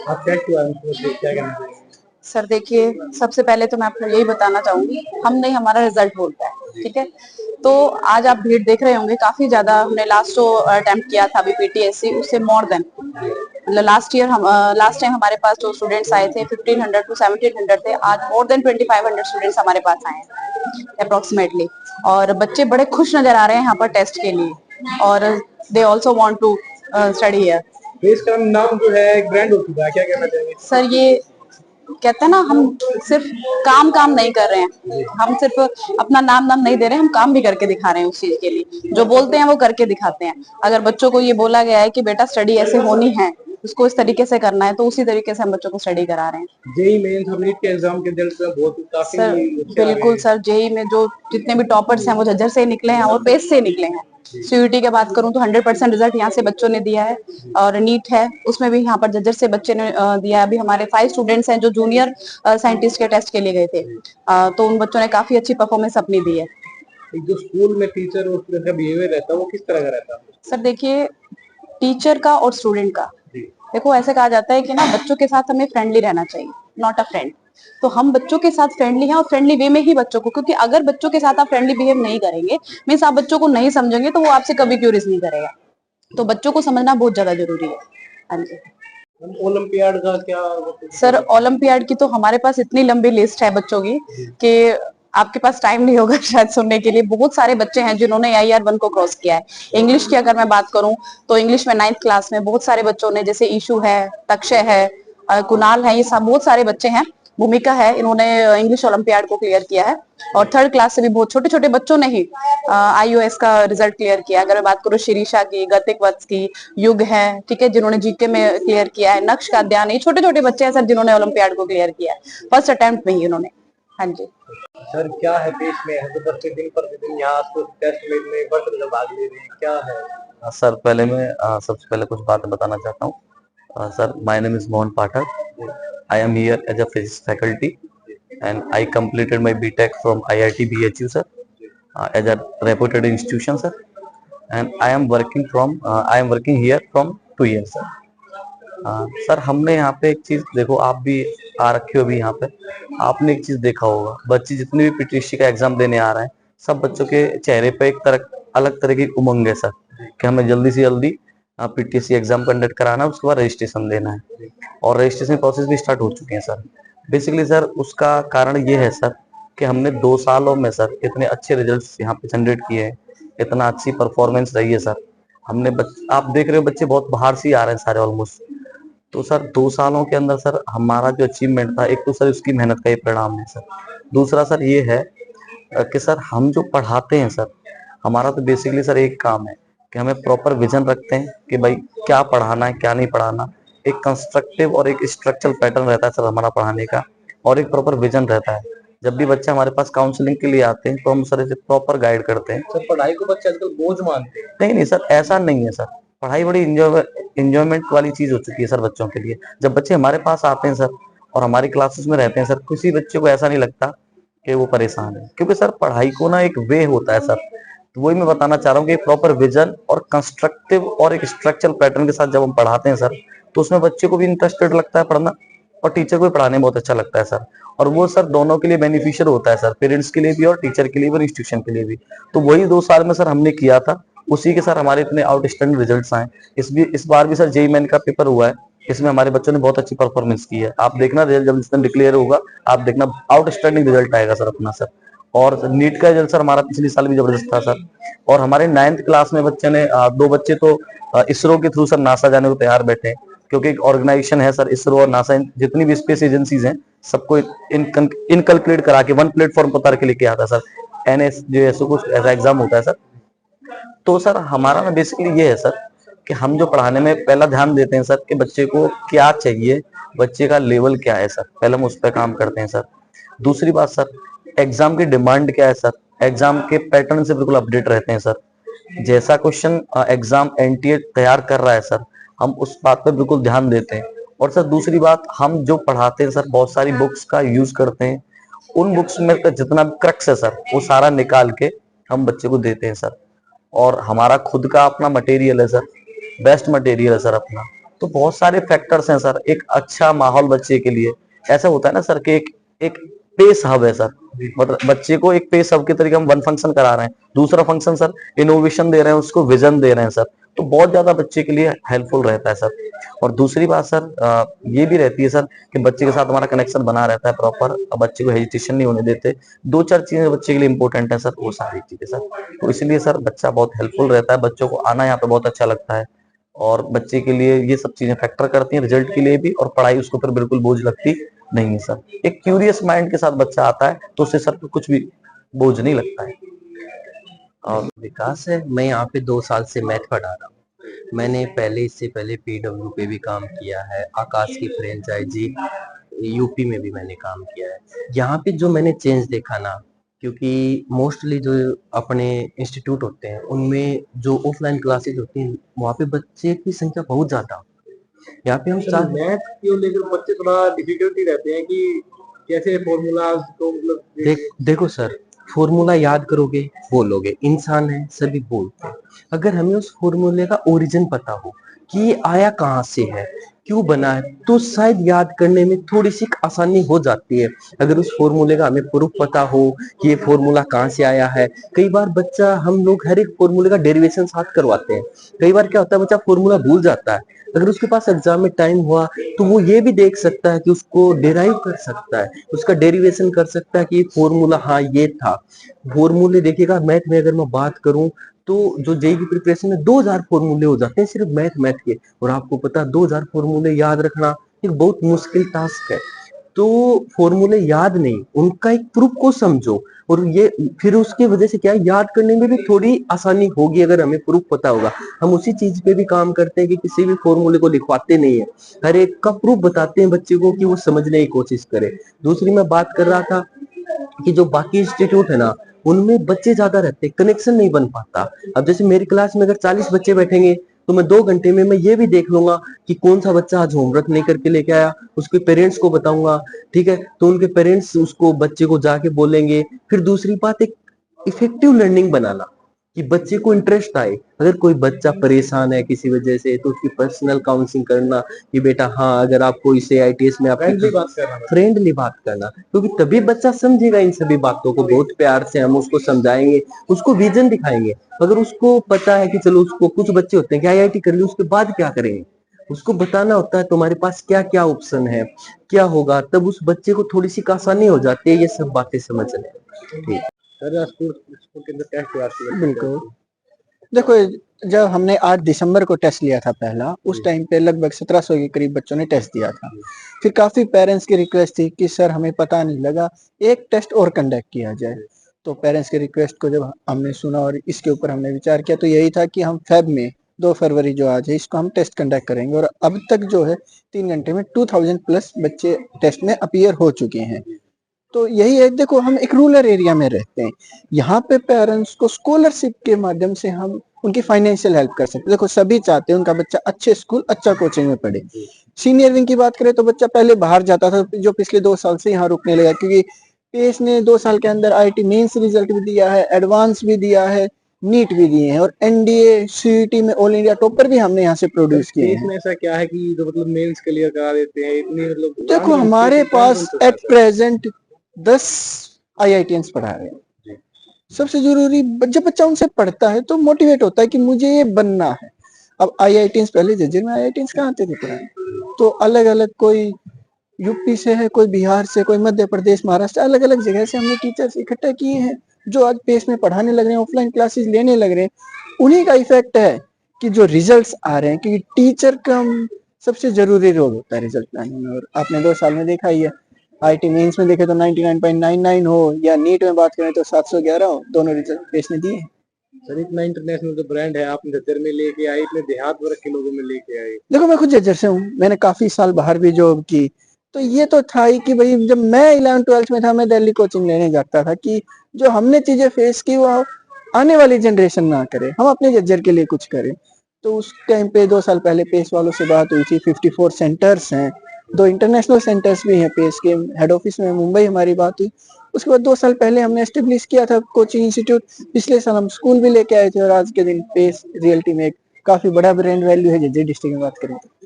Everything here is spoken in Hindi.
आप टेस्ट के बारे में क्या कहना चाहेंगे? सर देखिए, सबसे पहले तो मैं आपको यही बताना चाहूंगी, हम नहीं, हमारा रिजल्ट बोलता है, ठीक है। तो आज आप भीड़ देख रहे होंगे काफी ज्यादा। हमने लास्ट जो अटेम्प्ट किया था अभी पीटीएससी, उससे मोर देन मतलब लास्ट टाइम हमारे पास जो स्टूडेंट्स आए थे 1500 टू 1700 थे, आज मोर देन 2500 स्टूडेंट्स हमारे पास आए हैं अप्रोक्सीमेटली। और बच्चे बड़े खुश नजर आ रहे हैं यहाँ पर टेस्ट के लिए, और they also want to study here. देश का नाम जो है ब्रांड हो चुका है, क्या कहना चाहेंगे? सर ये कहते हैं ना, हम सिर्फ काम काम नहीं कर रहे हैं, हम सिर्फ अपना नाम नाम नहीं दे रहे हैं, हम काम भी करके दिखा रहे हैं। उस चीज के लिए जो बोलते हैं वो करके दिखाते हैं। अगर बच्चों को ये बोला गया है कि बेटा स्टडी ऐसे होनी है, उसको इस तरीके से करना है, तो उसी तरीके से हम बच्चों को स्टडी करा रहे हैं। जेई मेंस और नीट के एग्जाम के रिजल्ट बहुत काफी सर अच्छे आ रहे बिल्कुल हैं। सर, जेई में जो जितने भी टॉपर्स हैं वो झज्जर से निकले हैं और पेस से निकले हैं। सीयूटी की बात करूं तो 100% रिजल्ट यहाँ से बच्चों ने दिया है। और नीट है, उसमें भी यहाँ पर झज्जर से बच्चे ने दिया है। अभी हमारे 5 स्टूडेंट्स हैं जो जूनियर साइंटिस्ट के टेस्ट के लिए गए थे, तो उन बच्चों ने काफी अच्छी परफॉर्मेंस अपनी दी है। जो स्कूल में टीचर और स्टूडेंट का बिहेवियर रहता है वो किस तरह का रहता है? सर देखिए, टीचर का और स्टूडेंट का, जी। देखो ऐसे कहा जाता है कि ना, बच्चों के साथ हमें फ्रेंडली रहना चाहिए, नॉट अ फ्रेंड। तो हम बच्चों के साथ फ्रेंडली हैं, और फ्रेंडली वे में ही बच्चों को, क्योंकि अगर बच्चों के साथ आप फ्रेंडली बिहेव नहीं करेंगे, मीन्स आप बच्चों को नहीं समझेंगे, तो वो आपसे कभी क्यूरियस नहीं करेगा। तो बच्चों को समझना बहुत ज्यादा जरूरी है। हाँ जी। ओलंपियाड का क्या? सर ओलंपियाड की तो हमारे पास इतनी लंबी लिस्ट है बच्चों की कि आपके पास टाइम नहीं होगा शायद सुनने के लिए। बहुत सारे बच्चे हैं जिन्होंने IR1 को क्रॉस किया है। इंग्लिश की अगर मैं बात करूं तो इंग्लिश में 9th क्लास में बहुत सारे बच्चों ने, जैसे ईशु है, तक्षय है, कुणाल है, ये सब बहुत सारे बच्चे हैं। भूमिका है, इन्होंने इंग्लिश ओलंपियाड को क्लियर किया है। और 3rd क्लास से भी बहुत छोटे छोटे बच्चों ने ही IOS का रिजल्ट क्लियर किया। अगर मैं बात करूं शिरीषा की, गतिक वत्स की, युग है, ठीक है, जिन्होंने जीके में क्लियर किया है। नक्श का ध्यान, ये छोटे छोटे बच्चे हैं सर जिन्होंने ओलंपियाड को क्लियर किया है फर्स्ट अटेम्प्ट में ही उन्होंने। हाँ जी। सर क्या है देश में जो बच्चे दिन प्रतिदिन यहाँ टेस्ट में बढ़ कर भाग ले रहे हैं, क्या है? सर पहले मैं सबसे पहले कुछ बातें बताना चाहता हूँ। Sir my name is Mohan Pathak. I am here as a physics faculty and I completed my BTech from IIT BHU sir, as a reputed institution sir, and I am working here from 2 years sir. Sir हमने यहाँ पे एक चीज देखो, आप भी आ रखे हो भी यहाँ पे, आपने एक चीज देखा होगा, बच्चे जितने भी पीटीसी का एग्जाम देने आ रहे हैं, सब बच्चों के चेहरे पे एक तरह अलग तरह की उमंग है सर, कि हमें जल्दी से जल्दी पीटीसी एग्जाम कंडक्ट कराना है, उसके बाद रजिस्ट्रेशन देना है, और रजिस्ट्रेशन प्रोसेस भी स्टार्ट हो चुके हैं सर। बेसिकली सर उसका कारण ये है सर कि हमने 2 सालों में सर इतने अच्छे रिजल्ट्स यहाँ पे जनरेट किए हैं, इतना अच्छी परफॉर्मेंस रही है सर। आप देख रहे हो बच्चे बहुत बाहर से ही आ रहे हैं सारे ऑलमोस्ट। तो सर 2 सालों के अंदर सर हमारा जो अचीवमेंट था, एक तो सर उसकी मेहनत का ही परिणाम है सर। दूसरा सर ये है कि सर हम जो पढ़ाते हैं सर, हमारा तो बेसिकली सर एक काम है कि हमें प्रॉपर विजन रखते हैं कि भाई क्या पढ़ाना है क्या नहीं पढ़ाना। एक कंस्ट्रक्टिव और एक स्ट्रक्चरल पैटर्न रहता है सर हमारा पढ़ाने का, और एक प्रॉपर विजन रहता है। जब भी बच्चे हमारे पास काउंसलिंग के लिए आते हैं तो हम सर इसे प्रॉपर गाइड करते हैं। सर पढ़ाई को बच्चे आजकल बोझ मानते हैं। नहीं नहीं सर, ऐसा नहीं है सर। पढ़ाई बड़ी इंजॉयमेंट वाली चीज हो चुकी है सर बच्चों के लिए। जब बच्चे हमारे पास आते हैं सर और हमारी क्लासेस में रहते हैं सर, किसी बच्चे को ऐसा नहीं लगता कि वो परेशान है, क्योंकि सर पढ़ाई को ना एक वे होता है सर। तो वही मैं बताना चाह रहा हूँ कि प्रॉपर विजन और कंस्ट्रक्टिव और एक स्ट्रक्चरल पैटर्न के साथ जब हम पढ़ाते हैं सर, तो उसमें बच्चे को भी इंटरेस्टेड लगता है पढ़ना, और टीचर को भी पढ़ाने में बहुत अच्छा लगता है सर। और वो सर दोनों के लिए बेनिफिशियल होता है सर, पेरेंट्स के लिए भी और टीचर के लिए भी और इंस्टीट्यूशन के लिए भी। तो वही 2 साल में सर हमने किया था, उसी के सर हमारे इतने आउटस्टैंडिंग रिजल्ट्स आए। इस बार भी सर जेईई मेन का पेपर हुआ है, इसमें हमारे बच्चों ने बहुत अच्छी परफॉर्मेंस की है। आप देखना रिजल्ट जब इस दिन डिक्लेयर होगा, आप देखना आउटस्टैंडिंग रिजल्ट आएगा सर अपना सर। और नीट का रिजल्ट सर हमारा पिछले साल भी जबरदस्त था सर। और हमारे 9th क्लास में बच्चे ने 2 बच्चे तो इसरो के थ्रू सर नासा जाने को तैयार बैठे हैं, क्योंकि एक ऑर्गेनाइजेशन है सर इसरो और नासा, जितनी भी स्पेस एजेंसीज हैं सबको इनकलकुलेट करा के वन प्लेटफॉर्म पर उतार के लेके आता है सर। NS जो ऐसा कुछ ऐसा एग्जाम होता है सर। तो सर हमारा ना बेसिकली ये है सर कि हम जो पढ़ाने में पहला ध्यान देते हैं सर कि बच्चे को क्या चाहिए, बच्चे का लेवल क्या है सर, पहले हम उस पर काम करते हैं सर। दूसरी बात सर, एग्जाम की डिमांड क्या है सर, एग्जाम के पैटर्न से बिल्कुल अपडेट रहते हैं सर। जैसा क्वेश्चन एग्जाम एनटीए तैयार कर रहा है सर, हम उस बात पर बिल्कुल ध्यान देते हैं। और सर दूसरी बात, हम जो पढ़ाते हैं सर बहुत सारी बुक्स का यूज करते हैं, उन बुक्स में जितना भी क्रक्स है सर वो सारा निकाल के हम बच्चे को देते हैं सर। और हमारा खुद का अपना मटेरियल है सर, बेस्ट मटेरियल है सर अपना। तो बहुत सारे फैक्टर्स हैं सर। एक अच्छा माहौल बच्चे के लिए, ऐसा होता है ना सर कि एक पेस हब है सर, मतलब बच्चे को एक पेस हब के तरीके हम वन फंक्शन करा रहे हैं, दूसरा फंक्शन सर इनोवेशन दे रहे हैं, उसको विजन दे रहे हैं सर, तो बहुत ज्यादा बच्चे के लिए हेल्पफुल रहता है सर। और दूसरी बात सर ये भी रहती है सर कि बच्चे के साथ हमारा कनेक्शन बना रहता है प्रॉपर, बच्चे को हेजिटेशन नहीं होने देते। दो चार चीजें बच्चे के लिए इंपॉर्टेंट है सर, वो सारी चीजें सर, तो इसलिए सर बच्चा बहुत हेल्पफुल रहता है, बच्चों को आना यहाँ पे बहुत अच्छा लगता है, और बच्चे के लिए ये सब चीजें फैक्टर करती हैं रिजल्ट के लिए भी, और पढ़ाई उसको फिर बिल्कुल बोझ लगती नहीं है सर। एक क्यूरियस माइंड के साथ बच्चा आता है तो उससे सर कुछ भी बोझ नहीं लगता है। और विकास है, मैं यहाँ पे 2 साल से मैथ पढ़ा रहा हूँ। मैंने इससे पहले पीडब्ल्यू पे भी काम किया है, आकाश की फ्रेंचाइजी यूपी में भी मैंने काम किया है। यहाँ पे जो मैंने चेंज देखा ना, क्योंकि मोस्टली जो अपने इंस्टीट्यूट होते हैं उनमें जो ऑफलाइन क्लासेज होती हैं वहाँ पे बच्चे की संख्या बहुत ज्यादा। यहाँ पे हम मैथ को लेकर बच्चे थोड़ा डिफिकल्टी रहते हैं कि कैसे फॉर्मूलाज को मतलब देखो सर, फॉर्मूला याद करोगे बोलोगे, इंसान है सभी बोलते हैं। अगर हमें उस फॉर्मूले का ओरिजिन पता हो कि ये आया कहाँ से है, क्यों बना है, तो शायद याद करने में थोड़ी सी आसानी हो जाती है। अगर उस फॉर्मूले का हमें प्रूफ पता हो कि ये फॉर्मूला कहाँ से आया है। कई बार बच्चा, हम लोग हर एक फॉर्मूले का डेरिवेशन साथ करवाते हैं, कई बार क्या होता है बच्चा फॉर्मूला भूल जाता है। अगर उसके पास एग्जाम में टाइम हुआ तो वो ये भी देख सकता है कि उसको डेराइव कर सकता है, उसका डेरिवेशन कर सकता है कि ये फॉर्मूला हाँ ये था। फॉर्मूले देखिएगा, मैथ में अगर मैं बात करूं तो जो जेईई की प्रिपरेशन में 2000 फॉर्मूले हो जाते हैं सिर्फ मैथ के, और आपको पता 2000 फॉर्मूले याद रखना एक बहुत मुश्किल टास्क है। तो फॉर्मूले याद नहीं, उनका एक प्रूफ को समझो, और ये फिर उसकी वजह से क्या है, याद करने में भी थोड़ी आसानी होगी अगर हमें प्रूफ पता होगा। हम उसी चीज पे भी काम करते हैं कि किसी भी फॉर्मूले को लिखवाते नहीं है, हर एक का प्रूफ बताते हैं बच्चे को कि वो समझने की कोशिश करे। दूसरी मैं बात कर रहा था कि जो बाकी इंस्टीट्यूट है ना उनमें बच्चे ज्यादा रहते हैं, कनेक्शन नहीं बन पाता। अब जैसे मेरी क्लास में अगर 40 बच्चे बैठेंगे तो मैं 2 घंटे में मैं ये भी देख लूंगा कि कौन सा बच्चा आज होमवर्क नहीं करके लेके आया, उसके पेरेंट्स को बताऊंगा, ठीक है, तो उनके पेरेंट्स उसको बच्चे को जाके बोलेंगे। फिर दूसरी बात, एक इफेक्टिव लर्निंग बनाना कि बच्चे को इंटरेस्ट आए। अगर कोई बच्चा परेशान है किसी वजह से तो उसकी पर्सनल काउंसलिंग करना कि बेटा हाँ अगर आपको इसे आईटीएस में फ्रेंडली बात करना, क्योंकि तभी बच्चा समझेगा इन सभी बातों को। बहुत प्यार से हम उसको समझाएंगे, उसको विजन दिखाएंगे। अगर उसको पता है कि चलो, उसको कुछ बच्चे होते हैं कि आईआईटी कर ली उसके बाद क्या करेंगे, उसको बताना होता है तुम्हारे पास क्या क्या ऑप्शन है, क्या होगा, तब उस बच्चे को थोड़ी सी आसानी हो जाती है ये सब बातें समझने। ठीक स्कूल के अंदर टेस्ट बिल्कुल। देखो, जब हमने 8 दिसंबर को टेस्ट लिया था पहला, उस टाइम पे लगभग 1700 के करीब बच्चों ने टेस्ट दिया था। फिर काफी पेरेंट्स की रिक्वेस्ट थी कि सर हमें पता नहीं लगा, एक टेस्ट और कंडक्ट किया जाए। तो पेरेंट्स की रिक्वेस्ट को जब हमने सुना और इसके ऊपर हमने विचार किया तो यही था कि हम फेब में 2 फरवरी जो आज है इसको हम टेस्ट कंडक्ट करेंगे। और अब तक जो है 3 घंटे में 2000 प्लस बच्चे टेस्ट में अपीयर हो चुके हैं। तो यही है, देखो हम एक रूरल एरिया में रहते हैं, यहाँ पे पेरेंट्स को स्कॉलरशिप के माध्यम से हम उनकी फाइनेंशियल हेल्प कर सकते हैं। देखो सभी चाहते हैं उनका बच्चा अच्छे स्कूल अच्छा कोचिंग में पढ़े। सीनियर विंग की बात करें तो बच्चा पहले बाहर जाता था, जो पिछले 2 साल से यहाँ रुकने लगा, क्योंकि पेस ने 2 साल के अंदर आईटी मेंस रिजल्ट भी दिया है, एडवांस भी दिया है, नीट भी दिए हैं, और एनडीए सीईटी में ऑल इंडिया टॉपर भी हमने यहाँ से प्रोड्यूस किए हैं। इसमें ऐसा क्या है कि जो मतलब मेंस क्लियर करा देते हैं इतनी, मतलब देखो हमारे पास एट प्रेजेंट 10 IITians पढ़ा रहे हैं। सबसे जरूरी जब बच्चा उनसे पढ़ता है तो मोटिवेट होता है कि मुझे ये बनना है। अब IITians पहले जर्जर में IITians कहाँ आते थे पढ़ाने, तो अलग अलग, कोई यूपी से है, कोई बिहार से, कोई मध्य प्रदेश, महाराष्ट्र, अलग अलग जगह से हमने टीचर्स इकट्ठा किए हैं जो आज पेस में पढ़ाने लग रहे हैं, ऑफलाइन क्लासेस लेने लग रहे हैं। उन्हीं का इफेक्ट है कि जो रिजल्ट्स आ रहे हैं, क्योंकि टीचर का सबसे जरूरी रोल होता है रिजल्ट लाने में। और आपने 2 साल में देखा ही है, आईटी मेंस में देखे तो 99.99 हो या नीट में बात करें तो 711 हो, दोनों रिजल्ट पेश ने दिए। सर इतना इंटरनेशनल जो ब्रांड है आपने झज्जर में लेके आए, इतने देहात वर्ग के लोगों में लेके आए। देखो मैं खुद झज्जर से हूँ, मैंने काफी साल बाहर भी जॉब की, तो ये तो था ही कि भाई जब मैं 11th-12th में था मैं दिल्ली कोचिंग लेने जाता था कि जो हमने चीजें फेस की वो आने वाली जनरेशन ना करे, हम अपने झज्जर के लिए कुछ करें। तो उस टाइम पे 2 साल पहले पेस वालों से बात हुई थी। 54 सेंटर्स हैं, 2 इंटरनेशनल सेंटर्स भी हैं पेस के, हेड ऑफिस में मुंबई हमारी बात हुई। उसके बाद 2 साल पहले हमने एस्टेब्लिश किया था कोचिंग इंस्टीट्यूट, पिछले साल हम स्कूल भी लेके आए थे, और आज के दिन पेस रियलिटी में एक काफी बड़ा ब्रांड वैल्यू है झज्जर डिस्ट्रिक्ट में बात करें तो।